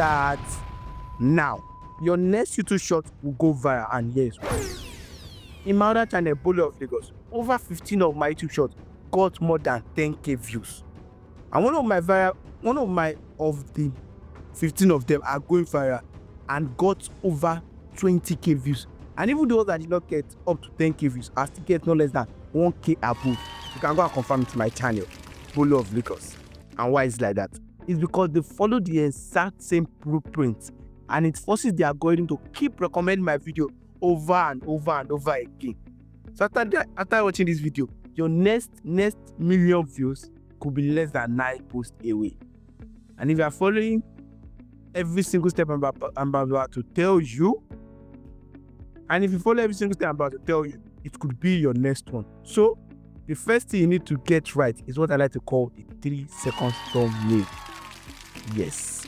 starts now. Your next YouTube short will go viral, and yes, in my other channel, Bolu of Lagos, over 15 of my YouTube shorts got more than 10k views. And one of the 15 of them are going viral and got over 20k views. And even those that did not get up to 10k views are still get no less than 1k above. You can go and confirm it to my channel, Bolu of Lagos. And why is like that? It's because they follow the exact same blueprint, and it forces the algorithm to keep recommending my video over and over and over again. So after watching this video, your next million views could be less than 9 posts away. And if you are following every single step I'm about to tell you, and if you follow every single step I'm about to tell you, it could be your next one. So the first thing you need to get right is what I like to call the 3-second thumbnail. Yes.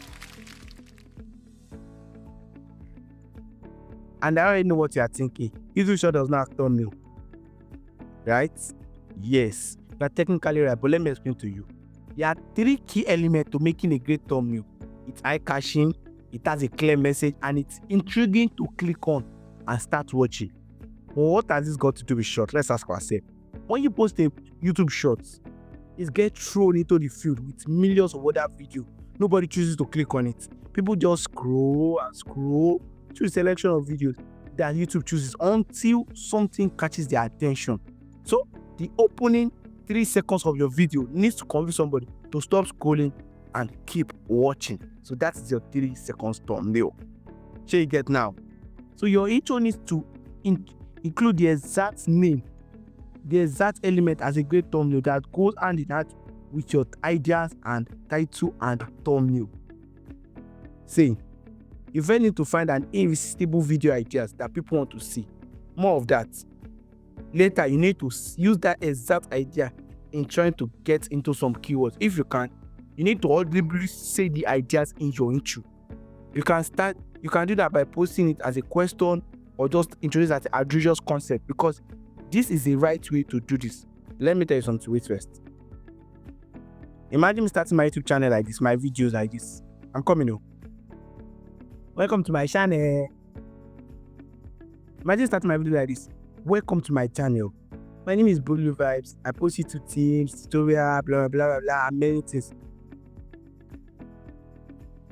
And I already know what you are thinking. YouTube short does not have thumbnail, right? Yes, you are technically right, but let me explain to you. There are 3 key elements to making a great thumbnail. It's eye-catching, it has a clear message, and it's intriguing to click on and start watching. Well, what has this got to do with short? Let's ask ourselves. When you post a YouTube shorts, it gets thrown into the field with millions of other videos. Nobody chooses to click on it. People just scroll and scroll through a selection of videos that YouTube chooses until something catches their attention. So the opening 3 seconds of your video needs to convince somebody to stop scrolling and keep watching. So that's your 3 seconds thumbnail. Shall you get now? So your intro needs to include the exact name, the exact element as a great thumbnail that goes hand in hand with your ideas and title and thumbnail. Say, you very need to find an irresistible video ideas that people want to see. More of that. Later, you need to use that exact idea in trying to get into some keywords. If you can, you need to audibly say the ideas in your intro. You can do that by posting it as a question or just introduce it as an outrageous concept, because this is the right way to do this. Let me tell you something. Wait first. Imagine me starting my YouTube channel like this, my videos like this. I'm coming now. Welcome to my channel. Imagine starting my video like this. Welcome to my channel. My name is Bolu Vibes. I post YouTube tips, tutorial, blah blah blah, and many things.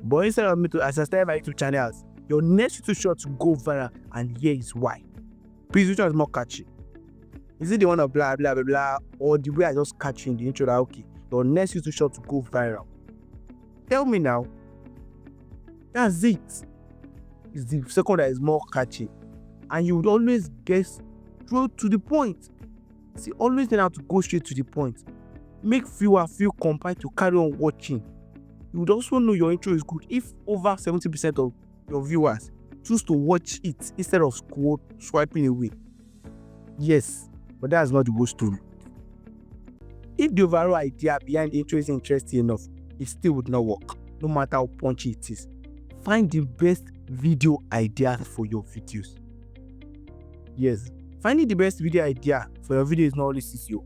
But instead of me to subscribe my YouTube channels, your next YouTube short will go viral, and here is why. Please, which one is more catchy? Is it the one of blah blah blah blah, or the way I just catch you in the intro that okay, your next YouTube short will go viral? Tell me now. That's it. It's the second that is more catchy, and you would always get straight to the point. See, always learn how to go straight to the point. Make viewer feel compelled to carry on watching. You would also know your intro is good if over 70% of your viewers choose to watch it instead of swiping away. Yes, but that's not the whole story. If the overall idea behind the intro is interesting enough, it still would not work, no matter how punchy it is. Find the best video idea for your videos. Yes, finding the best video idea for your video is not always easy.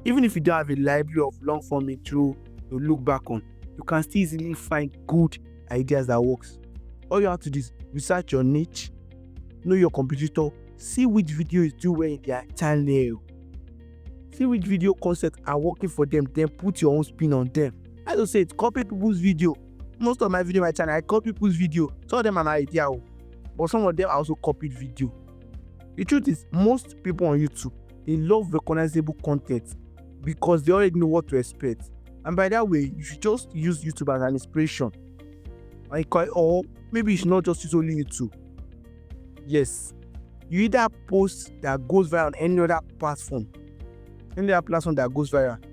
Even if you don't have a library of long form intro to look back on, you can still easily find good ideas that works. All you have to do is research your niche, know your competitor, see which videos do well in their channel, see which video concepts are working for them, then put your own spin on them. As I said, copy people's video. Most of my video on my channel, I copy people's video. Some of them are my idea, but some of them are also copied video. The truth is, most people on YouTube, they love recognizable content because they already know what to expect. And by that way, you should just use YouTube as an inspiration. Or maybe you should not just use only YouTube. Yes, you either post that goes viral on any other platform. Any other platform that goes viral.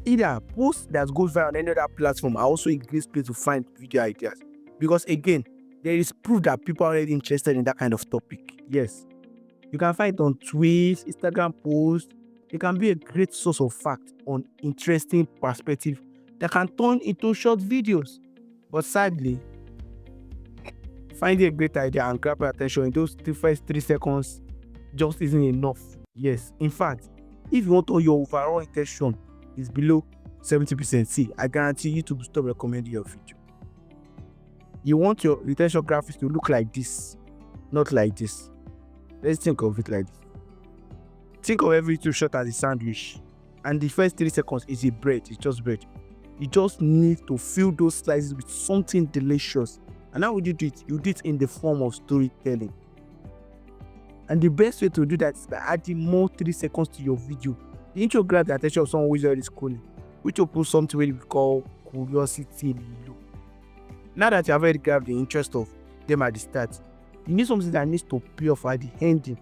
Either post that goes viral on any other platform are also a great place to find video ideas. Because again, there is proof that people are already interested in that kind of topic. Yes. You can find it on tweets, Instagram posts. It can be a great source of fact on interesting perspective that can turn into short videos. But sadly, finding a great idea and grab your attention in those first 3 seconds just isn't enough. Yes, in fact, if you want all your overall intention is below 70%. See, I guarantee you to stop recommending your video. You want your retention graphics to look like this, not like this. Let's think of it like this. Think of every YouTube shot as a sandwich, and the first 3 seconds is a bread. It's just bread. You just need to fill those slices with something delicious. And how would you do it? You do it in the form of storytelling. And the best way to do that is by adding more 3 seconds to your video. The intro grabs the attention of someone who is already scrolling, which will put something we call curiosity loop. Now that you have already grabbed the interest of them at the start, you need something that needs to pay off at the ending.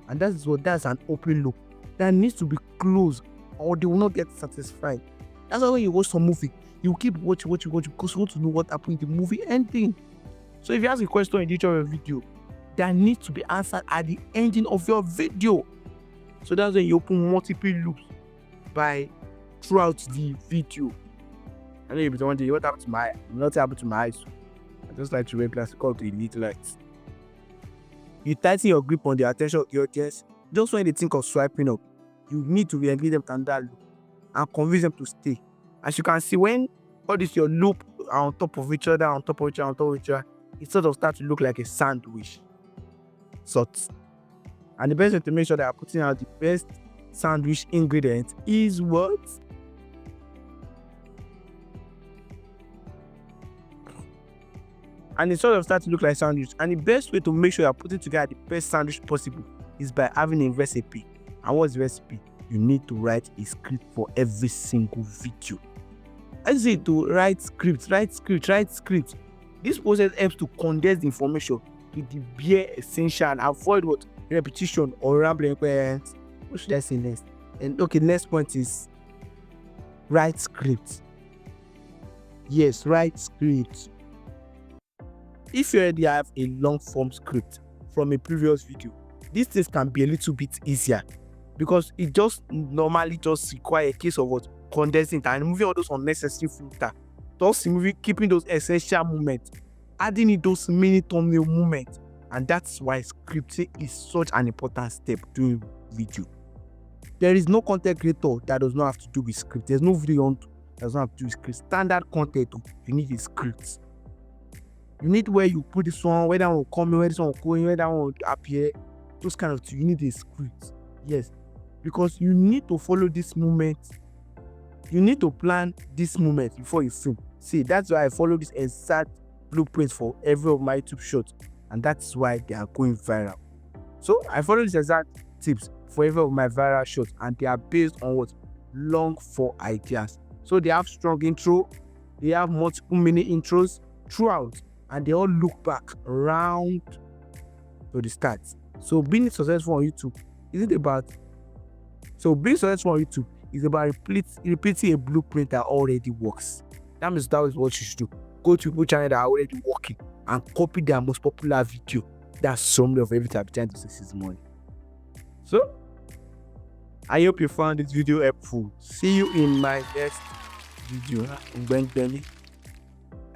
And that's an open loop that needs to be closed, or they will not get satisfied. That's why when you watch some movie, you keep watching because you want to know what happened in the movie ending. So if you ask a question in each of your video, that needs to be answered at the ending of your video. So that's when you open multiple loops throughout the video. I know you'll be wondering what happened to my eye. What happened to my eyes? I just like to wear plastic called the little lights. You tighten your grip on the attention of the audience. Just when they think of swiping up, you need to engage them in that loop and convince them to stay. As you can see, when all this your loop are on top of each other, it sort of starts to look like a sandwich. And the best way to make sure that I'm putting out the best sandwich ingredient is what? And it sort of starts to look like sandwich. And the best way to make sure you're putting together the best sandwich possible is by having a recipe. And what's the recipe? You need to write a script for every single video. I say to write script. This process helps to condense the information to the bare essential and avoid what? Repetition or rambling. What should I say next? And okay, next point is write script. Yes, write script. If you already have a long form script from a previous video, these things can be a little bit easier because it just normally just requires a case of what? Condensing and removing all those unnecessary filter. Just keeping those essential moments, adding in those mini thumbnail moments. And that's why scripting is such an important step during video. There is no content creator that does not have to do with script. There's no video that does not have to do with script. Standard content, you need a script. You need where you put this one, where that one will come in, where this one will go in, where that one will appear. Those kind of things. You need a script. Yes. Because you need to follow this moment. You need to plan this moment before you film. See, that's why I follow this exact blueprint for every of my YouTube shots. And that's why they are going viral. So I follow these exact tips for every of my viral shots. And they are based on what? Long form ideas. So they have strong intro. They have multiple mini intros throughout. And they all look back around to the start. So being successful on YouTube is about repeating a blueprint that already works. That means that is what you should do. Go to people channel that are already working and copy their most popular video. That's summary of everything I've been trying to succeed morning. So I hope you found this video helpful. See you in my next video.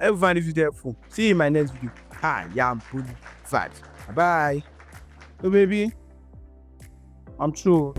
I hope you find this video helpful. See you in my next video. Hi, I'm Bully Vibes. Bye. So baby, I'm true.